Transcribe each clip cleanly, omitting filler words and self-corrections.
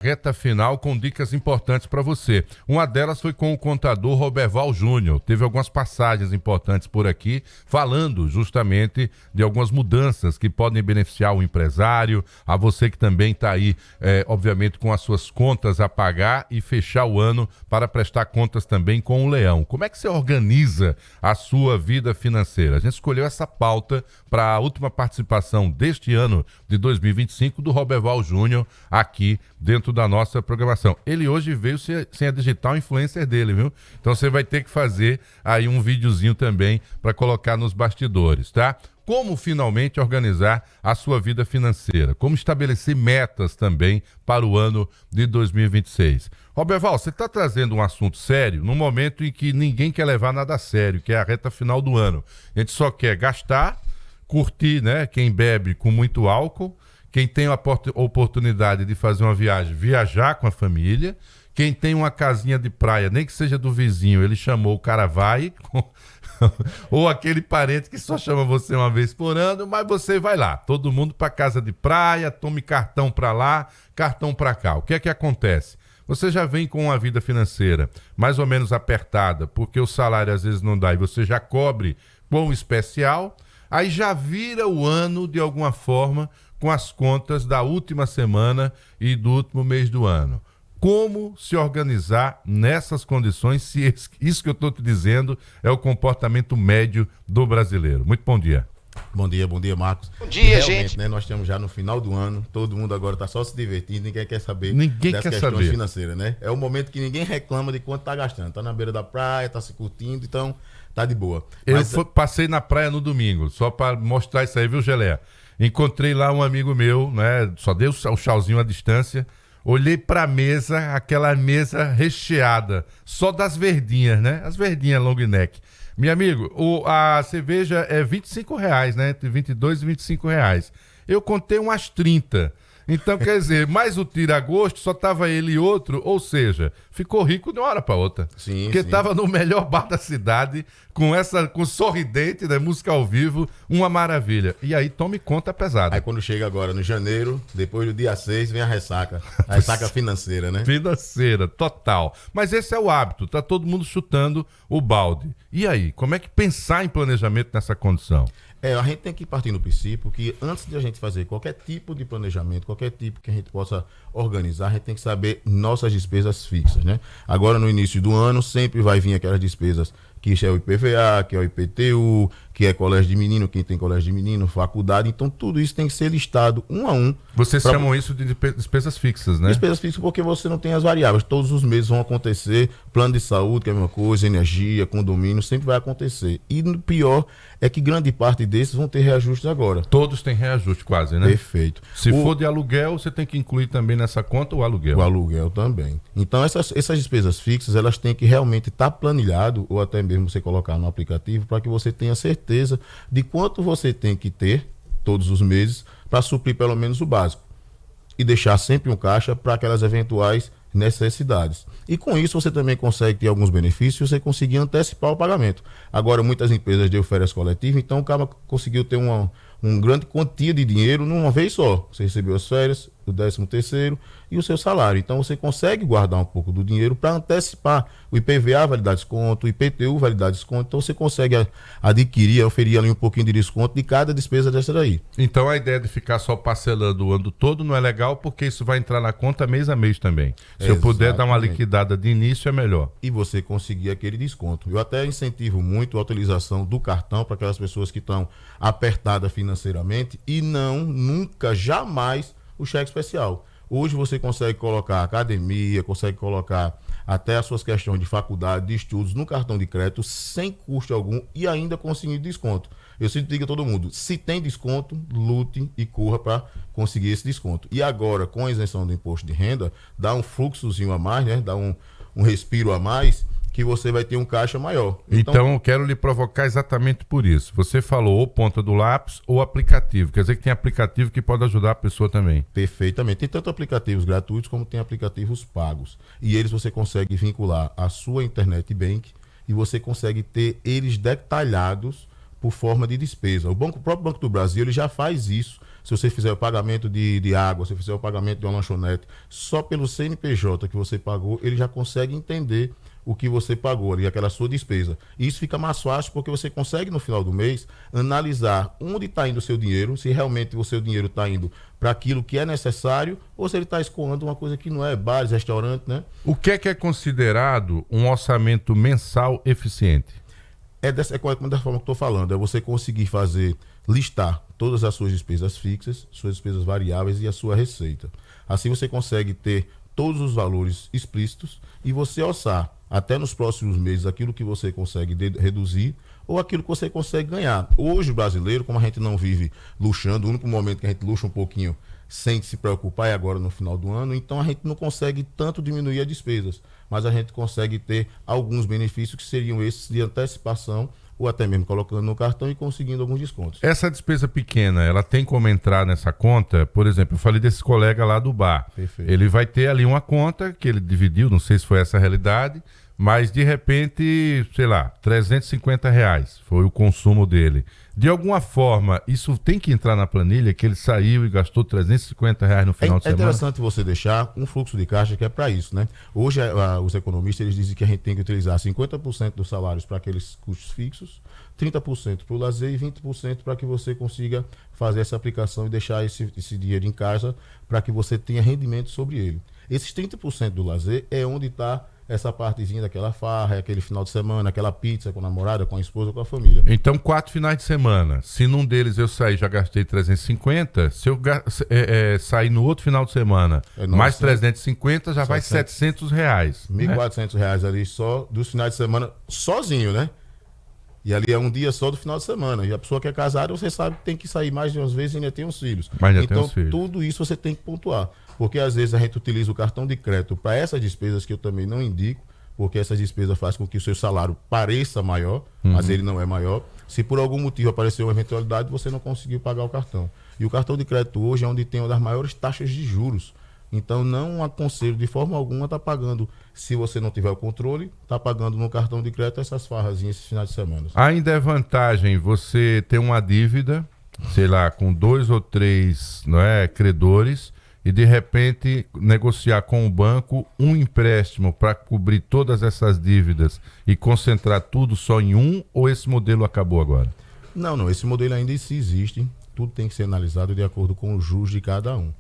Reta final com dicas importantes para você. Uma delas foi com o contador Roberval Júnior. Teve algumas passagens importantes por aqui, falando justamente de algumas mudanças que podem beneficiar o empresário, a você que também está aí, obviamente, com as suas contas a pagar e fechar o ano para prestar contas também com o Leão. Como é que você organiza a sua vida financeira? A gente escolheu essa pauta para a última participação deste ano de 2025 do Roberval Júnior aqui dentro da nossa programação. Ele hoje veio sem a digital influencer dele, viu? Então você vai ter que fazer aí um videozinho também para colocar nos bastidores, tá? Como finalmente organizar a sua vida financeira, como estabelecer metas também para o ano de 2026. Roberval, você está trazendo um assunto sério num momento em que ninguém quer levar nada a sério, que é a reta final do ano. A gente só quer gastar, curtir, né? Quem bebe com muito álcool, quem tem a oportunidade de fazer uma viagem, viajar com a família. Quem tem uma casinha de praia, nem que seja do vizinho, ele chamou, o cara vai. Ou aquele parente que só chama você uma vez por ano, mas você vai lá. Todo mundo para casa de praia, tome cartão para lá, cartão para cá. O que é que acontece? Você já vem com uma vida financeira mais ou menos apertada, porque o salário às vezes não dá e você já cobre com o especial, aí já vira o ano de alguma forma com as contas da última semana e do último mês do ano. Como se organizar nessas condições, se isso que eu estou te dizendo é o comportamento médio do brasileiro? Muito bom dia. Bom dia, Marcos. Bom dia, realmente, gente. Né, nós estamos já no final do ano, todo mundo agora está só se divertindo, ninguém quer saber das questões saber. financeiras, né? É o momento que ninguém reclama de quanto está gastando. Está na beira da praia, está se curtindo, então tá de boa. Passei na praia no domingo, só para mostrar isso aí, viu, Gelé? Encontrei lá um amigo meu, né? Só dei o chauzinho à distância. Olhei pra mesa, aquela mesa recheada, só das verdinhas, né? As verdinhas long neck. Meu amigo, a cerveja é R$25, né? Entre R$22 e R$25. Eu contei umas 30. Então, quer dizer, mais o tira-gosto, só tava ele e outro, ou seja, ficou rico de uma hora para outra. Sim, porque sim. Tava no melhor bar da cidade, com sorridente, né, música ao vivo, uma maravilha. E aí, tome conta pesada. Aí quando chega agora no janeiro, depois do dia 6, vem a ressaca. A ressaca financeira, né? Financeira, total. Mas esse é o hábito, tá todo mundo chutando o balde. E aí, como é que pensar em planejamento nessa condição? A gente tem que partir no princípio que antes de a gente fazer qualquer tipo de planejamento, qualquer tipo que a gente possa organizar, a gente tem que saber nossas despesas fixas, né? Agora no início do ano sempre vai vir aquelas despesas que é o IPVA, que é o IPTU, que é colégio de menino, quem tem colégio de menino, faculdade, então tudo isso tem que ser listado um a um. Vocês chamam isso de despesas fixas, né? Despesas fixas porque você não tem as variáveis, todos os meses vão acontecer, plano de saúde, que é a mesma coisa, energia, condomínio, sempre vai acontecer. E o pior é que grande parte desses vão ter reajustes agora. Todos têm reajuste quase, né? Perfeito. Se for de aluguel, você tem que incluir também nessa conta o aluguel. O aluguel também. Então essas despesas fixas, elas têm que realmente estar planilhado, ou até mesmo você colocar no aplicativo, para que você tenha certeza de quanto você tem que ter todos os meses para suprir pelo menos o básico. E deixar sempre um caixa para aquelas eventuais necessidades. E com isso você também consegue ter alguns benefícios, você conseguir antecipar o pagamento. Agora muitas empresas deu férias coletivas, então o cara conseguiu ter uma grande quantia de dinheiro numa vez só. Você recebeu as férias, o 13º e o seu salário. Então você consegue guardar um pouco do dinheiro para antecipar. O IPVA vai lhe dar desconto, o IPTU vai lhe dar desconto. Então você consegue adquirir, oferir ali um pouquinho de desconto de cada despesa dessa daí. Então a ideia de ficar só parcelando o ano todo não é legal, porque isso vai entrar na conta mês a mês também. Se eu puder dar uma liquidada de início, é melhor. E você conseguir aquele desconto. Eu até incentivo muito a utilização do cartão para aquelas pessoas que estão apertadas financeiramente e nunca, jamais o cheque especial. Hoje você consegue colocar academia, consegue colocar até as suas questões de faculdade, de estudos no cartão de crédito sem custo algum e ainda conseguir desconto. Eu sempre digo a todo mundo, se tem desconto, lute e corra para conseguir esse desconto. E agora, com a isenção do imposto de renda, dá um fluxozinho a mais, né? Dá um respiro a mais, que você vai ter um caixa maior. Então eu quero lhe provocar exatamente por isso. Você falou ou ponta do lápis ou aplicativo. Quer dizer que tem aplicativo que pode ajudar a pessoa também. Perfeitamente. Tem tanto aplicativos gratuitos como tem aplicativos pagos. E eles você consegue vincular a sua internet bank e você consegue ter eles detalhados por forma de despesa. O próprio Banco do Brasil ele já faz isso. se você fizer o pagamento de água, se você fizer o pagamento de uma lanchonete, só pelo CNPJ que você pagou, ele já consegue entender o que você pagou ali, aquela sua despesa. E isso fica mais fácil porque você consegue, no final do mês, analisar onde está indo o seu dinheiro, se realmente o seu dinheiro está indo para aquilo que é necessário ou se ele está escoando uma coisa que não é, bares, restaurante, né? O que é considerado um orçamento mensal eficiente? É da forma que eu estou falando, é você conseguir listar todas as suas despesas fixas, suas despesas variáveis e a sua receita. Assim você consegue ter todos os valores explícitos e você orçar até nos próximos meses aquilo que você consegue reduzir ou aquilo que você consegue ganhar. Hoje o brasileiro, como a gente não vive luxando, o único momento que a gente luxa um pouquinho sem se preocupar é agora no final do ano, então a gente não consegue tanto diminuir as despesas, mas a gente consegue ter alguns benefícios que seriam esses de antecipação ou até mesmo colocando no cartão e conseguindo alguns descontos. Essa despesa pequena, ela tem como entrar nessa conta? Por exemplo, eu falei desse colega lá do bar. Perfeito. Ele vai ter ali uma conta que ele dividiu, não sei se foi essa a realidade, mas de repente, sei lá, R$350 foi o consumo dele. De alguma forma, isso tem que entrar na planilha, que ele saiu e gastou R$350 no final de semana? É interessante você deixar um fluxo de caixa que é para isso, né? Hoje, os economistas eles dizem que a gente tem que utilizar 50% dos salários para aqueles custos fixos, 30% para o lazer e 20% para que você consiga fazer essa aplicação e deixar esse dinheiro em casa para que você tenha rendimento sobre ele. Esses 30% do lazer é onde está essa partezinha daquela farra, aquele final de semana, aquela pizza com a namorada, com a esposa, com a família. Então, 4 finais de semana. Se num deles eu sair já gastei 350, se eu sair no outro final de semana mais 350, já vai R$700. R$1.400 ali só dos finais de semana, sozinho, né? E ali é um dia só do final de semana. E a pessoa que é casada, você sabe que tem que sair mais de umas vezes e ainda tem os filhos. Então, tudo isso você tem que pontuar. Porque às vezes a gente utiliza o cartão de crédito para essas despesas que eu também não indico, porque essas despesas fazem com que o seu salário pareça maior, mas ele não é maior. Se por algum motivo apareceu uma eventualidade, você não conseguiu pagar o cartão. E o cartão de crédito hoje é onde tem uma das maiores taxas de juros. Então não aconselho de forma alguma estar pagando, se você não tiver o controle, está pagando no cartão de crédito essas farrazinhas esses finais de semana. Ainda é vantagem você ter uma dívida, sei lá, com 2 ou 3 credores, e de repente negociar com o banco um empréstimo para cobrir todas essas dívidas e concentrar tudo só em um, ou esse modelo acabou agora? Não, esse modelo ainda existe, tudo tem que ser analisado de acordo com os juros de cada um.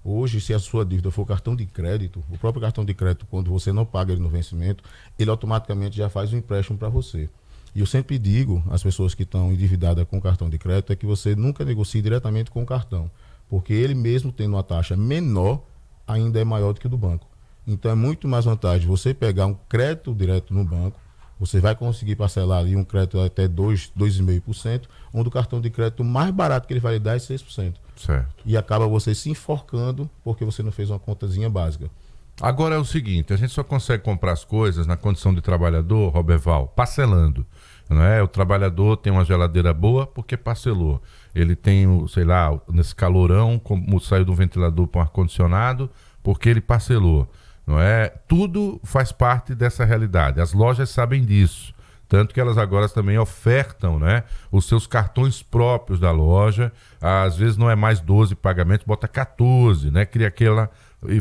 Hoje, se a sua dívida for cartão de crédito, o próprio cartão de crédito, quando você não paga ele no vencimento, ele automaticamente já faz um empréstimo para você. E eu sempre digo às pessoas que estão endividadas com cartão de crédito é que você nunca negocie diretamente com o cartão, porque ele mesmo tendo uma taxa menor, ainda é maior do que o do banco. Então é muito mais vantagem você pegar um crédito direto no banco, você vai conseguir parcelar ali um crédito até 2,5%, onde o cartão de crédito mais barato que ele vai lhe dar é 6%. Certo. E acaba você se enforcando porque você não fez uma contazinha básica. Agora é o seguinte, a gente só consegue comprar as coisas na condição de trabalhador, Roberval, parcelando. Não é? O trabalhador tem uma geladeira boa porque parcelou. Ele tem, sei lá, nesse calorão, como saiu do ventilador para um ar-condicionado, porque ele parcelou. Não é? Tudo faz parte dessa realidade. As lojas sabem disso. Tanto que elas agora também ofertam, né, os seus cartões próprios da loja. Às vezes não é mais 12 pagamentos, bota 14, né? Cria aquela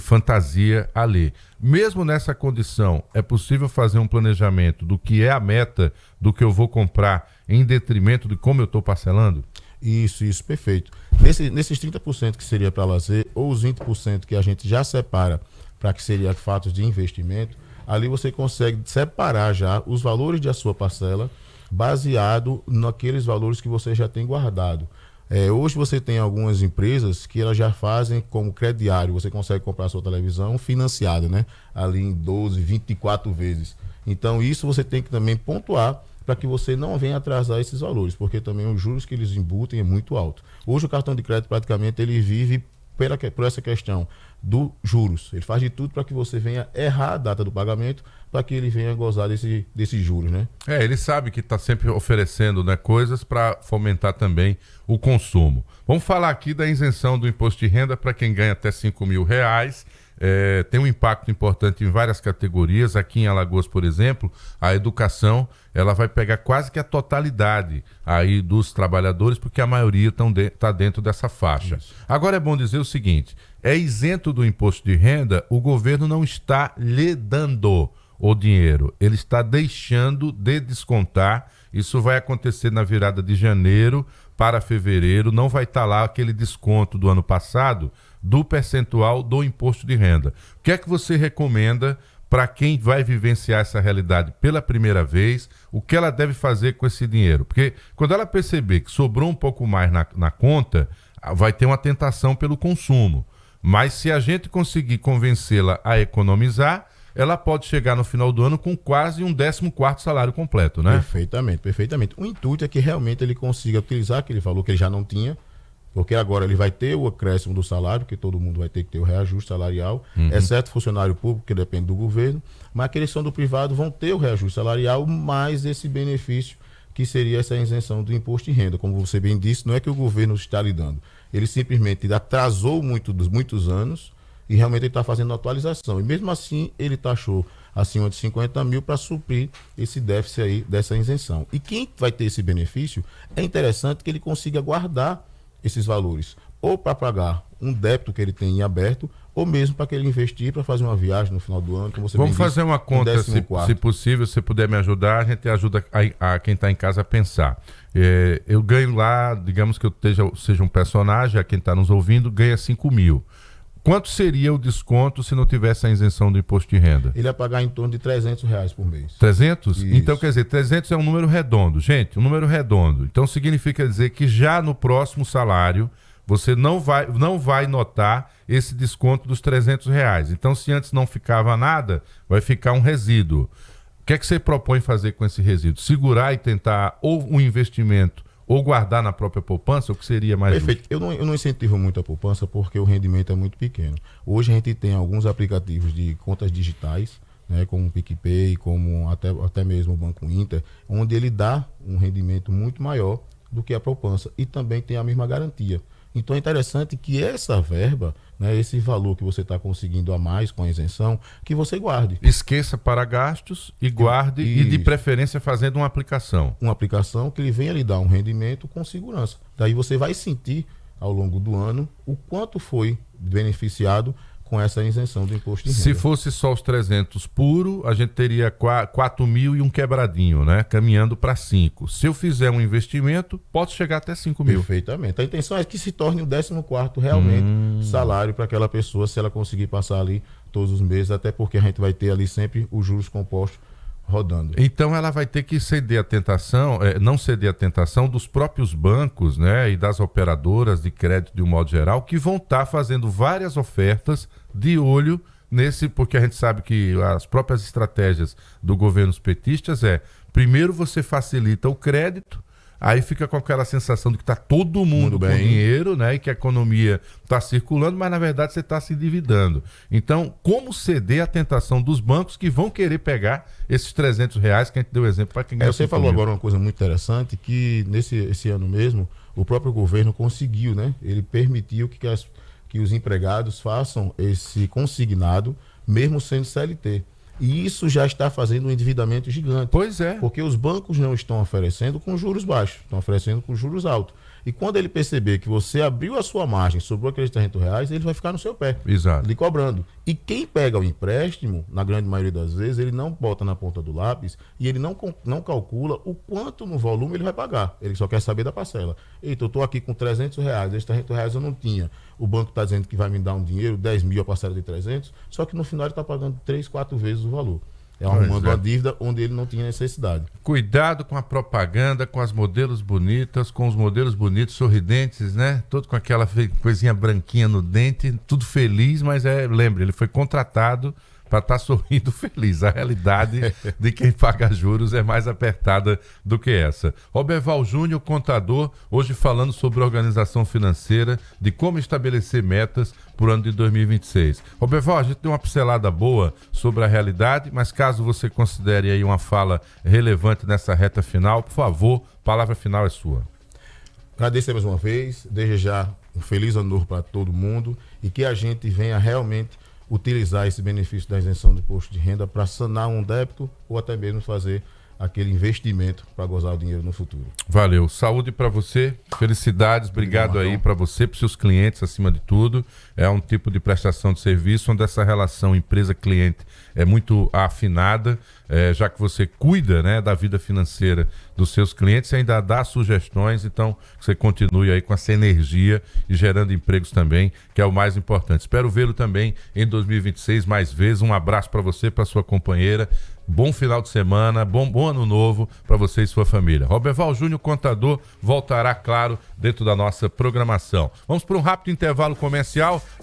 fantasia ali. Mesmo nessa condição, é possível fazer um planejamento do que é a meta do que eu vou comprar em detrimento de como eu estou parcelando? Isso, perfeito. Nesses 30% que seria para lazer, ou os 20% que a gente já separa para que seria fatos de investimento, ali você consegue separar já os valores da sua parcela baseado naqueles valores que você já tem guardado. Hoje você tem algumas empresas que elas já fazem como crediário, você consegue comprar a sua televisão financiada, né? Ali em 12, 24 vezes. Então isso você tem que também pontuar para que você não venha atrasar esses valores, porque também os juros que eles embutem é muito alto. Hoje o cartão de crédito praticamente ele vive por essa questão dos juros. Ele faz de tudo para que você venha errar a data do pagamento, para que ele venha gozar desses juros, né? Ele sabe que está sempre oferecendo, né, coisas para fomentar também o consumo. Vamos falar aqui da isenção do imposto de renda para quem ganha até R$5.000. tem um impacto importante em várias categorias. Aqui em Alagoas, por exemplo, a educação ela vai pegar quase que a totalidade aí dos trabalhadores, porque a maioria está dentro dessa faixa. Isso. Agora é bom dizer o seguinte, é isento do imposto de renda, o governo não está lhe dando o dinheiro, ele está deixando de descontar. Isso vai acontecer na virada de janeiro para fevereiro, não vai estar lá aquele desconto do ano passado do percentual do imposto de renda. O que é que você recomenda para quem vai vivenciar essa realidade pela primeira vez? O que ela deve fazer com esse dinheiro? Porque quando ela perceber que sobrou um pouco mais na conta, vai ter uma tentação pelo consumo. Mas se a gente conseguir convencê-la a economizar, ela pode chegar no final do ano com quase um 14º salário completo, né? Perfeitamente, perfeitamente. O intuito é que realmente ele consiga utilizar aquele valor que ele já não tinha, porque agora ele vai ter o acréscimo do salário, porque todo mundo vai ter que ter o reajuste salarial, exceto funcionário público, que depende do governo, mas aqueles que são do privado vão ter o reajuste salarial, mais esse benefício que seria essa isenção do imposto de renda. Como você bem disse, não é que o governo está lhe dando, ele simplesmente atrasou muitos anos, e realmente ele está fazendo atualização. E mesmo assim, ele taxou acima de 50 mil para suprir esse déficit aí dessa isenção. E quem vai ter esse benefício, é interessante que ele consiga guardar esses valores, ou para pagar um débito que ele tem em aberto, ou mesmo para que ele investir para fazer uma viagem no final do ano. Como você Vamos fazer uma conta, se possível, se puder me ajudar, a gente ajuda a quem está em casa a pensar. Eu ganho lá, digamos que eu seja um personagem, a quem está nos ouvindo, ganha 5 mil. Quanto seria o desconto se não tivesse a isenção do imposto de renda? Ele ia pagar em torno de R$300 por mês. 300? Isso. Então, quer dizer, 300 é um número redondo. Gente, um número redondo. Então, significa dizer que já no próximo salário, você não vai notar esse desconto dos R$300. Então, se antes não ficava nada, vai ficar um resíduo. O que é que você propõe fazer com esse resíduo? Segurar e tentar ou um investimento ou guardar na própria poupança, o que seria mais Perfeito. Eu não incentivo muito a poupança porque o rendimento é muito pequeno. Hoje a gente tem alguns aplicativos de contas digitais, né, como o PicPay, como até mesmo o Banco Inter, onde ele dá um rendimento muito maior do que a poupança e também tem a mesma garantia. Então é interessante que essa verba, né, esse valor que você está conseguindo a mais com a isenção, que você guarde. Esqueça para gastos e guarde. Isso. E de preferência fazendo uma aplicação. Uma aplicação que ele venha lhe dar um rendimento com segurança. Daí você vai sentir ao longo do ano o quanto foi beneficiado com essa isenção do imposto de renda. Se fosse só os 300 puro, a gente teria 4 mil e um quebradinho, né? Caminhando para 5. Se eu fizer um investimento, pode chegar até 5 mil. Perfeitamente. A intenção é que se torne o 14º realmente salário para aquela pessoa, se ela conseguir passar ali todos os meses, até porque a gente vai ter ali sempre os juros compostos rodando. Então ela vai ter que ceder à tentação, não ceder à tentação dos próprios bancos, né, e das operadoras de crédito de um modo geral, que vão estar fazendo várias ofertas de olho nesse, porque a gente sabe que as próprias estratégias do governo petistas primeiro você facilita o crédito, aí fica com aquela sensação de que está todo mundo com dinheiro, né, e que a economia está circulando, mas na verdade você está se endividando. Então, como ceder à tentação dos bancos que vão querer pegar esses R$300 que a gente deu exemplo para quem ganha? Você falou agora uma coisa muito interessante, que esse ano mesmo, o próprio governo conseguiu, né, ele permitiu que os empregados façam esse consignado, mesmo sendo CLT. E isso já está fazendo um endividamento gigante. Pois é. Porque os bancos não estão oferecendo com juros baixos, estão oferecendo com juros altos. E quando ele perceber que você abriu a sua margem, sobrou aqueles R$300, ele vai ficar no seu pé. Exato. Lhe cobrando. E quem pega o empréstimo, na grande maioria das vezes, ele não bota na ponta do lápis e ele não calcula o quanto no volume ele vai pagar. Ele só quer saber da parcela. Eita, eu estou aqui com R$300, esses R$300 eu não tinha. O banco está dizendo que vai me dar um dinheiro, 10 mil a parcela de 300, só que no final ele está pagando 3, 4 vezes o valor. Arrumando uma dívida onde ele não tinha necessidade. Cuidado com a propaganda, com os modelos bonitos, sorridentes, né? Todo com aquela coisinha branquinha no dente, tudo feliz, mas lembre, ele foi contratado para estar sorrindo feliz. A realidade de quem paga juros é mais apertada do que essa. Roberval Júnior, contador, hoje falando sobre organização financeira, de como estabelecer metas para o ano de 2026. Roberval, a gente deu uma pincelada boa sobre a realidade, mas caso você considere aí uma fala relevante nessa reta final, por favor, a palavra final é sua. Agradecer mais uma vez, desejar um feliz ano novo para todo mundo e que a gente venha realmente utilizar esse benefício da isenção do imposto de renda para sanar um débito ou até mesmo fazer aquele investimento para gozar o dinheiro no futuro. Valeu. Saúde para você, felicidades, obrigado aí para você, para seus clientes acima de tudo. É um tipo de prestação de serviço onde essa relação empresa-cliente é muito afinada, já que você cuida, né, da vida financeira dos seus clientes e ainda dá sugestões, então você continue aí com essa energia e gerando empregos também, que é o mais importante. Espero vê-lo também em 2026 mais vezes. Um abraço para você, para sua companheira. Bom final de semana, bom ano novo para você e sua família. Roberval Júnior, contador, voltará, claro, dentro da nossa programação. Vamos para um rápido intervalo comercial.